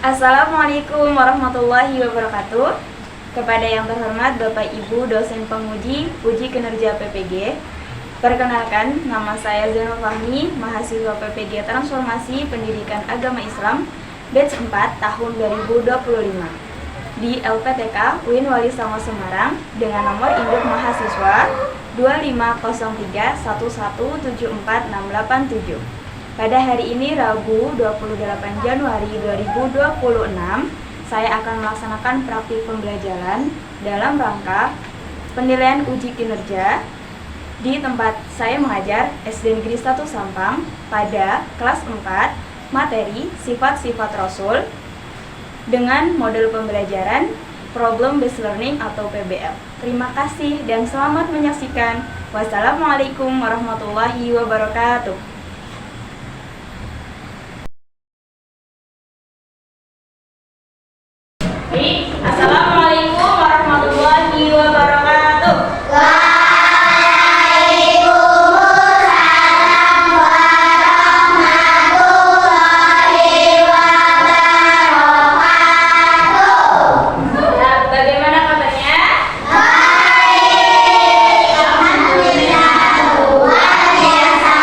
Assalamualaikum warahmatullahi wabarakatuh. Kepada yang terhormat Bapak Ibu dosen penguji uji kinerja PPG, perkenalkan nama saya Zainul Fahmi, mahasiswa PPG Transformasi Pendidikan Agama Islam batch 4 tahun 2025 di LPTK UIN Wali Songo Semarang dengan nomor induk mahasiswa 25011174687. Pada hari ini Rabu 28 Januari 2026, saya akan melaksanakan praktik pembelajaran dalam rangka penilaian uji kinerja di tempat saya mengajar SD Negeri 1 Sampang pada kelas 4 materi sifat-sifat Rasul dengan model pembelajaran Problem Based Learning atau PBL. Terima kasih dan selamat menyaksikan. Wassalamualaikum warahmatullahi wabarakatuh. Assalamualaikum warahmatullahi wabarakatuh. Waalaikumsalam warahmatullahi wabarakatuh. Nah, bagaimana kabarnya? Baik, alhamdulillah luar biasa.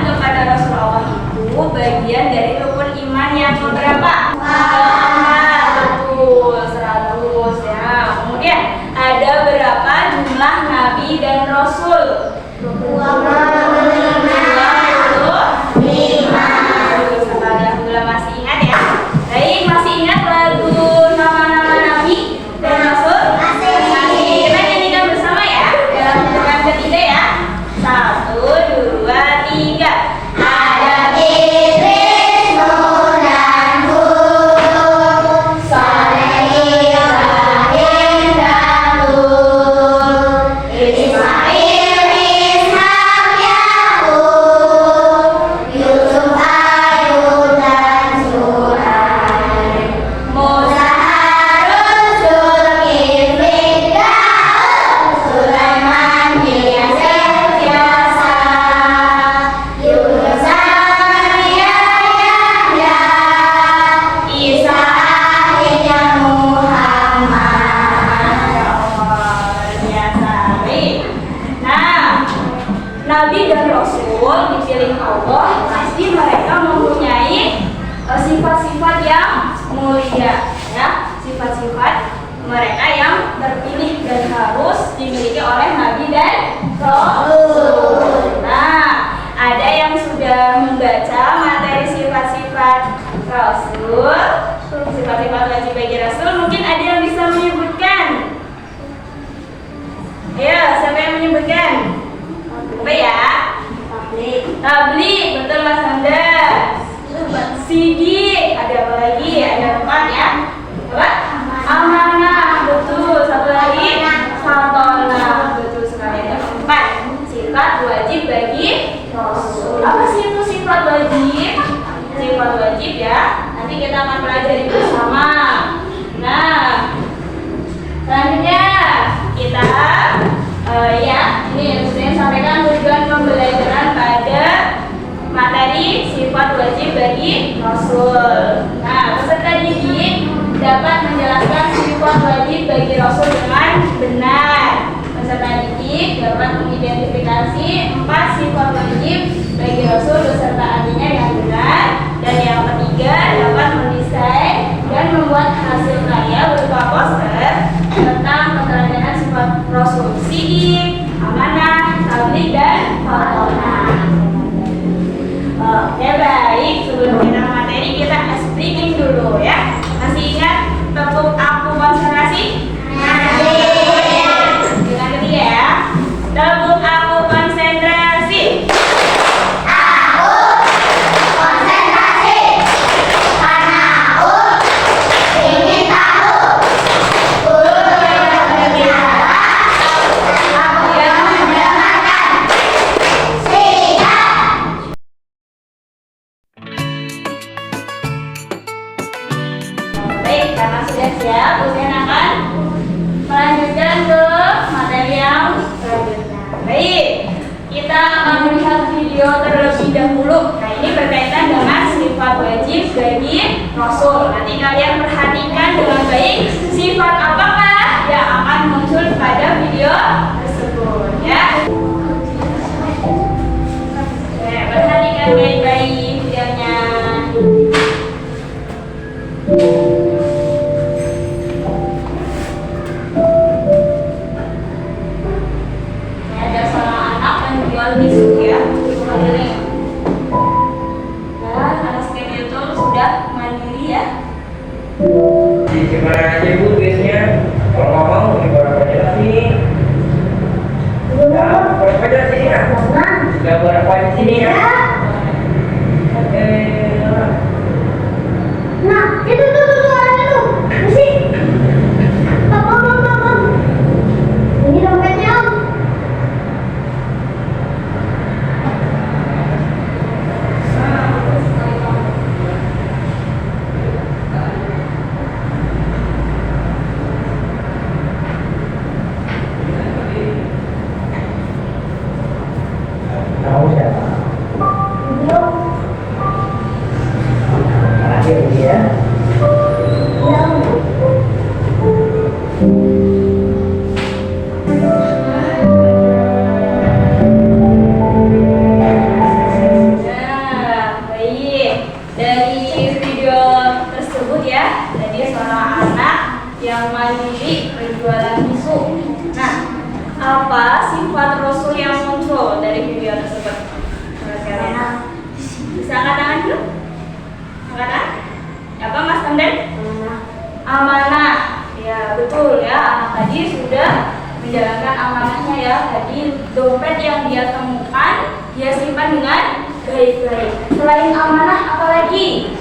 kepada Rasulullah itu bagian dari rukun iman yang keberapa? Betul, 100 ya. Kemudian ada berapa jumlah nabi dan rasul? 25. Alhamdulillah masih ingat ya. Baik, masih ingat lagu nama-nama nabi dan rasul? Masih. Kita nyanyikan bersama ya dalam gerakan ketiga ya. 1, 2, 3. Ada Idris, Nuh dan Hud, Saleh, Ibrahim dan Lut, Ismail, Ishak, Yakub, Yusuf, Ayub dan Shu'aib, Musa, Harun, Zulkifli, Daud, Sulaiman, Yasir, Yasa, Yunus, Zakaria, Yahya, Isa, akhirnya Muhammad. biasa. Baik. Nah, nabi dan rasul dipilih Allah pasti mereka mempunyai sifat-sifat yang mulia ya. Sifat-sifat mereka yang terpilih dan harus dimiliki oleh nabi dan rasul. Nah, ada yang sudah membaca materi sifat-sifat rasul, sifat-sifat wajib bagi rasul, mungkin ada yang bisa menyebutkan. Ayo, siapa yang menyebutkan? Apa ya? Tablik, betul Mas Anda. Sidik, ada apa lagi? Ada 4 ya. Apa? Amanah, betul. Satu lagi, fatonah, betul sekali. Ada 4 sifat wajib bagi rasul. Apa sih itu sifat wajib? Sifat wajib ya. Nanti kita akan pelajari bersama. Nah, selanjutnya kita ya, ini yang saya sampaikan tujuan pembelajaran pada materi sifat wajib bagi rasul. Nah, peserta didik dapat menjelaskan sifat wajib bagi rasul dengan benar. Peserta didik dapat mengidentifikasi 4 sifat wajib bagi rasul beserta artinya yang benar. Dan yang ketiga dapat mendesain dan membuat hasil karya berupa poster tentang keteladanan sifat rasul: sidik, amanah, tabligh, dan fatonah. Oke, baik. Sebelum kita materi, kita speaking dulu ya. Masih ingat tepuk aku konsentrasi? Dengan ketiga ya. Tepuk aku konsentrasi. Konsentrasi, karena aku ingin tahu. Guru yang berbicara, aku yang mendengarkan. Siap. Baik, karena sudah siap, kemudian akan melanjutkan ke materi yang selanjutnya. Baik, kita akan melihat video terlebih dahulu. Nah, ini berkaitan dengan sifat wajib bagi rasul. Nanti kalian perhatikan dengan baik sifat apakah yang akan muncul pada video tersebut ya. Oke, perhatikan baik-baik videonya. Ada seorang anak yang jual bisu ya, bisu keliling. Dan anak seperti itu sudah mandiri ya. Di gimana aja Bu biasanya kalau nggak mau di barang aja sini. Ya, barang aja sini ya. Sudah barang aja sini ya. Oke. Nah, itu ada tuh. Mesti. Bang. Ini dompetnya, Om. Tahu siapa? konten amanah. Ya betul ya, anak tadi sudah menjalankan amanahnya ya. Tadi dompet yang dia temukan dia simpan dengan baik-baik. Selain amanah apa lagi?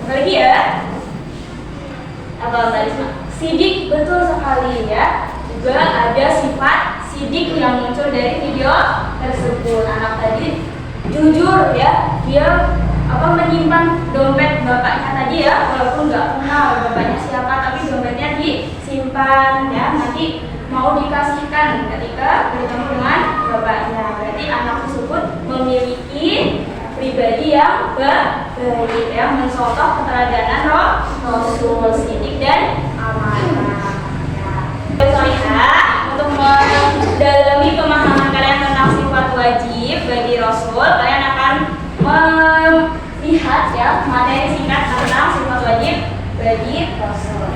Apa lagi ya? Apa tadi? Sidik, betul sekali ya. Juga ada sifat sidik yang muncul dari video tersebut. Anak tadi jujur ya, dia menyimpan dompet bapaknya tadi ya, walaupun nggak kenal bapaknya siapa, tapi dompetnya disimpan ya, nanti mau dikasihkan ketika bertemu dengan bapaknya. Berarti anak tersebut memiliki pribadi yang baik ya, mencontoh keteladanan Rasul, sidik dan amanah. Untuk mendalami pemahaman kalian tentang sifat wajib bagi Rasul, kalian akan melihat ya materi singkat tentang sifat wajib bagi Rasul.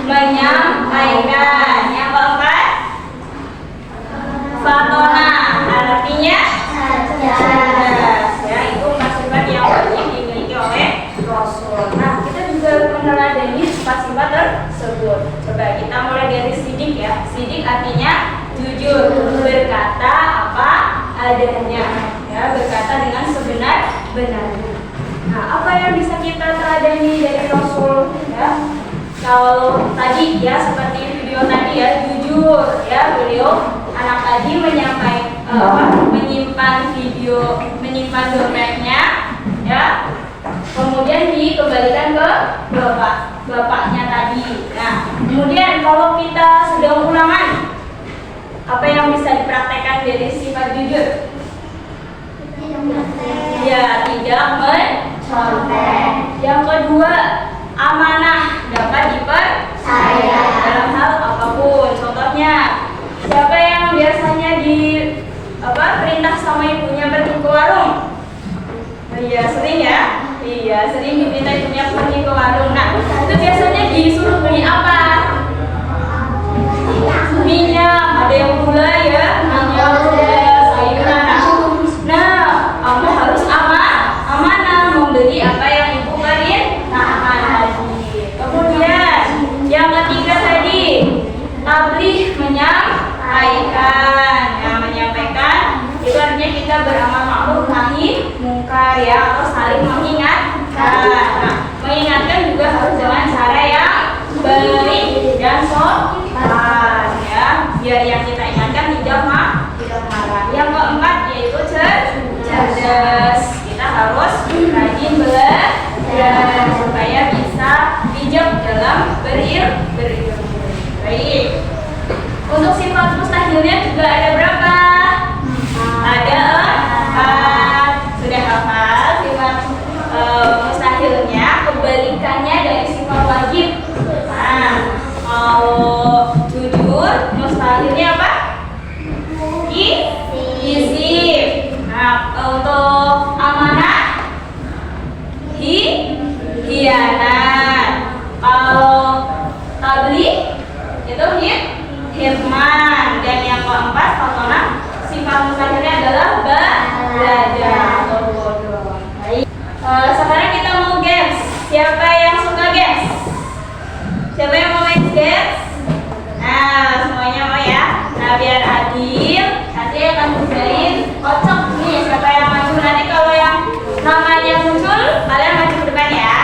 Menyampaikan. Yang keempat, fatona, artinya cerdas. Ya, itu sifat yang wajib dimiliki oleh Rasul. Nah, kita juga meneladani sifat-sifat tersebut. Coba kita mulai dari sidik ya. Sidik artinya jujur, berkata apa adanya. Ya, berkata dengan sebenar-benarnya. Nah, apa yang bisa kita teladani dari Rasul? Ya, kalau tadi ya seperti video tadi ya, jujur ya, beliau anak tadi menyimpan dompetnya ya, kemudian dikembalikan ke bapaknya tadi. Nah, kemudian kalau kita sedang ulangan, apa yang bisa dipraktekkan dari sifat jujur? Ya, tidak mencontek. Yang kedua, amanah, dapat dipercaya dalam hal apapun. Contohnya, siapa yang biasanya perintah sama ibunya pergi ke warung? Iya, sering ya? Iya, sering diminta ibunya pergi ke warung. Nah, itu biasanya disuruh beli apa? Minyak, ada yang gula ya, minyak, ada sayuran. Nah, kamu harus amanah membeli apa yang ibu perintahkan tadi. Kemudian yang ketiga tadi, tabligh, menyampaikan. Ya, menyampaikan itu artinya kita beramal ma'ruf nahi mungkar ya, atau saling mengingatkan. Nah, mengingatkan juga harus dengan cara yang baik dan sopan. Febriana. Kalau Tabli itu Hirman. Dan yang keempat Fatona sifat mustahilnya adalah belajar. Baik. Sekarang kita mau games. Siapa yang suka games? Siapa yang mau main games? Nah, semuanya mau ya. Nah, biar adil, nanti akan bukain kocok nih. Siapa yang maju nanti kalau yang namanya muncul, kalian maju ke depan ya.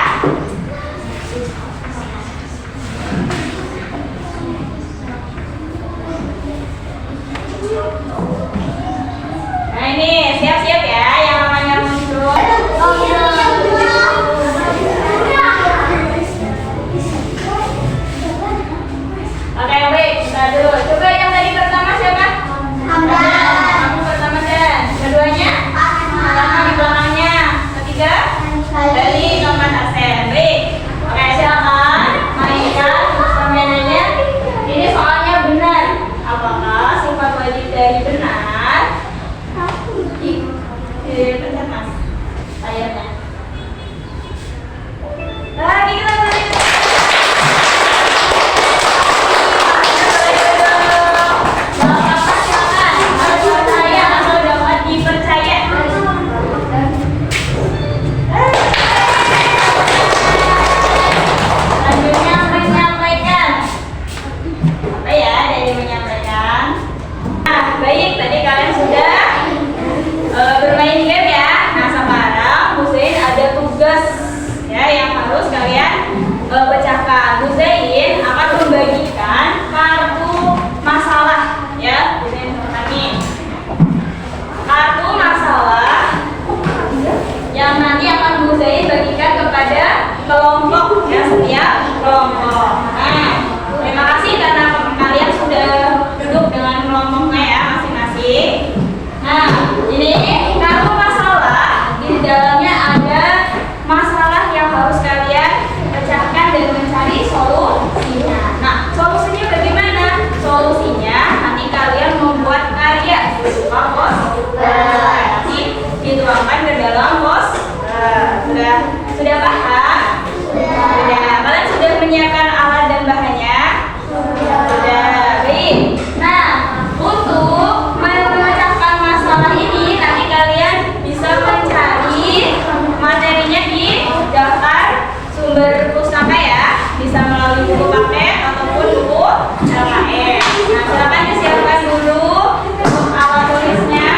Nah ini siap-siap ya yang namanya muncul. Oke baik, kita dulu. Coba yang tadi pertama siapa? Kamu pertama dan keduanya? Pertama di belakangnya. Ketiga? Dari nomor Asen. Baik. Oke silakan mainkan permainannya. Ini soalnya benar. Apakah sifat wajib dari benar? Pencet mas. Layarnya. Lagi kita mulai. Baik, tadi kalian sudah bermain game ya. Nah sekarang Husein ada tugas ya yang harus kalian pecahkan. Husein akan membagikan kartu masalah ya. Husein ini kartu masalah yang nanti akan Husein bagikan kepada kelompok ya, setiap kelompok. Nah, terima kasih karena kalian sudah duduk dengan kelompoknya ya masing-masing. Nah, ini kartu masalah, di dalamnya ada masalah yang harus kalian pecahkan dan mencari solusinya. Nah, solusinya bagaimana? Solusinya nanti kalian membuat karya berupa poster. Nanti dituangkan ke dalam poster. Sudah paham? Sudah. Kalian sudah menyiapkan alat dan bahannya? Sudah. Baik. Nah, untuk memecahkan masalah ini nanti kalian bisa mencari materinya di daftar sumber pustaka ya. Bisa melalui buku paket ataupun buku LKM. Nah, silakan disiapkan dulu untuk alat tulisnya.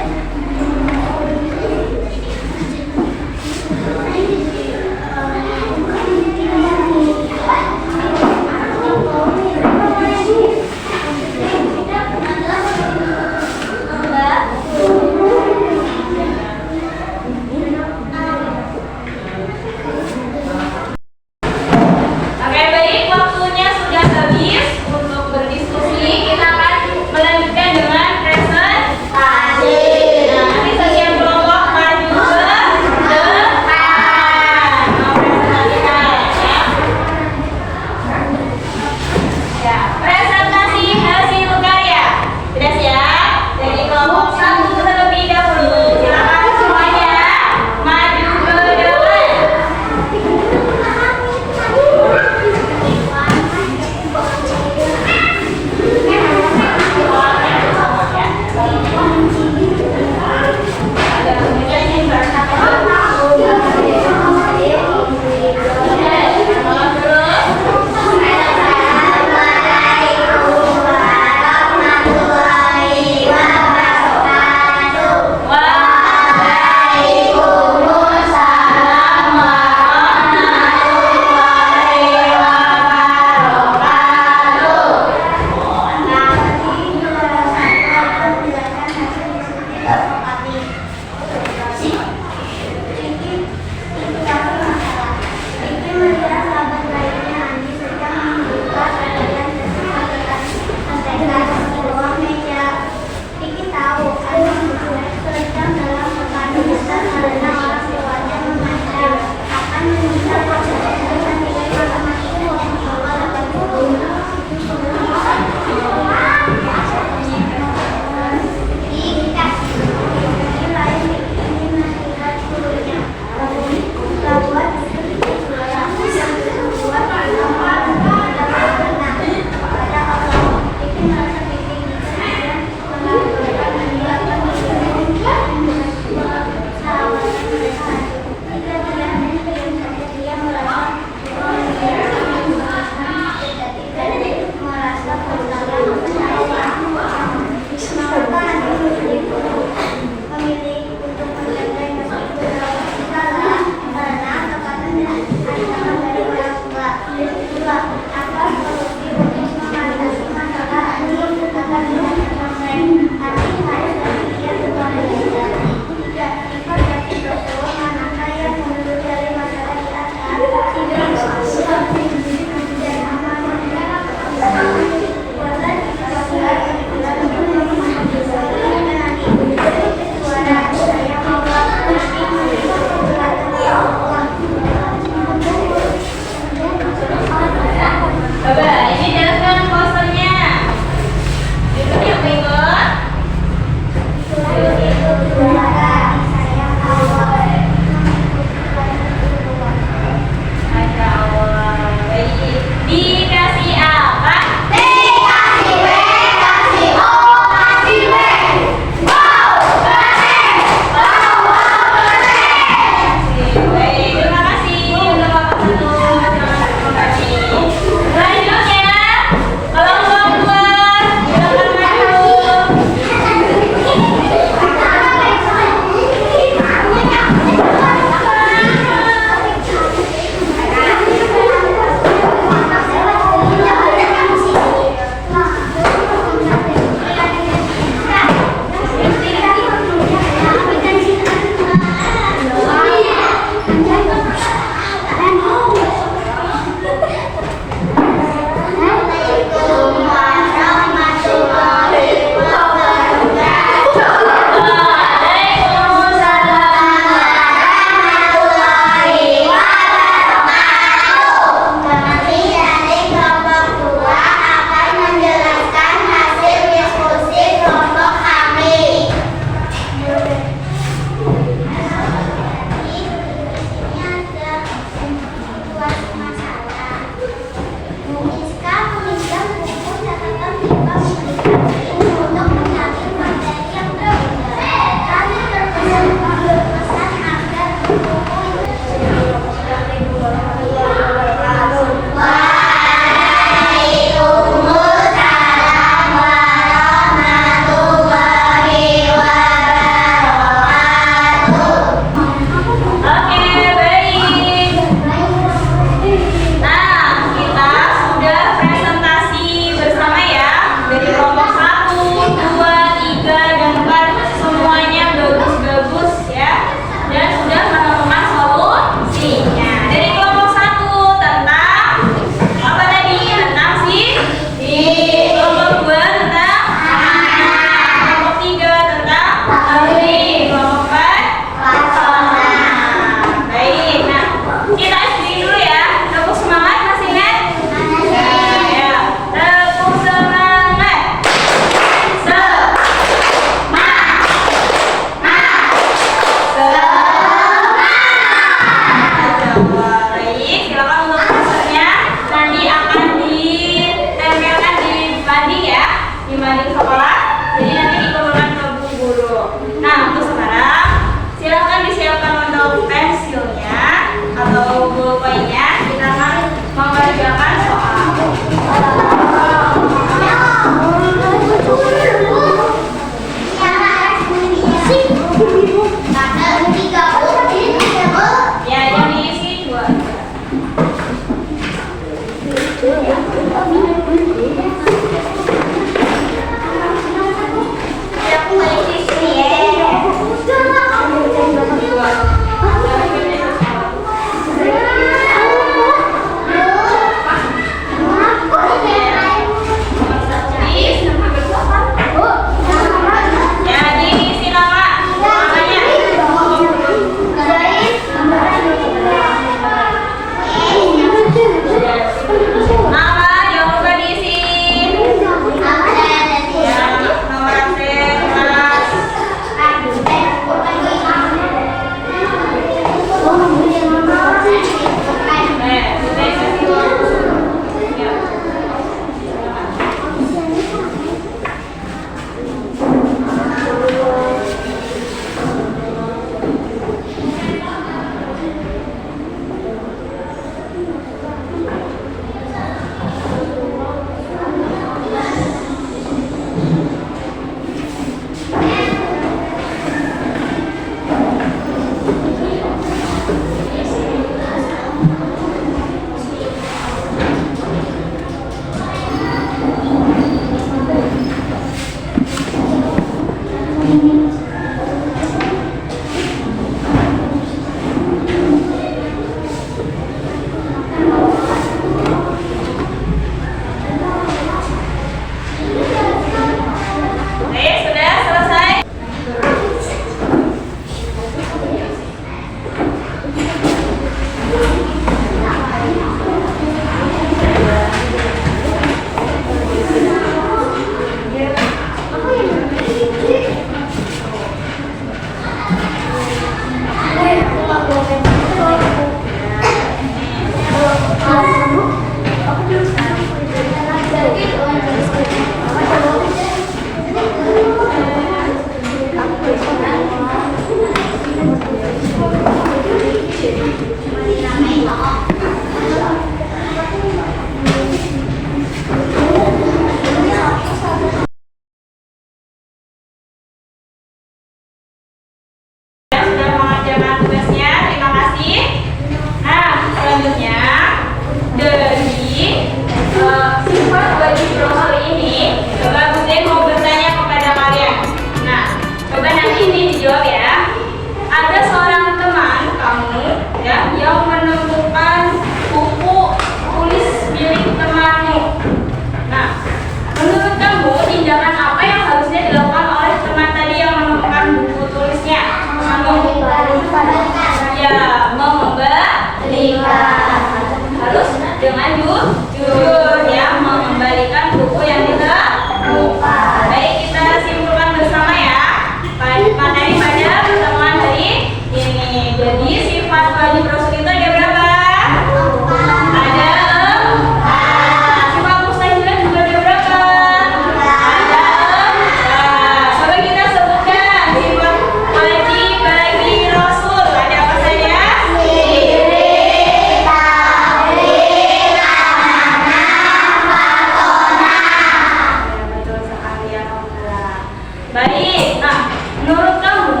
Baik. Nah, menurut kamu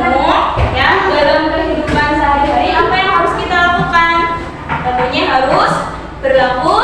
ya dalam kehidupan sehari-hari apa yang harus kita lakukan? Tentunya harus berlaku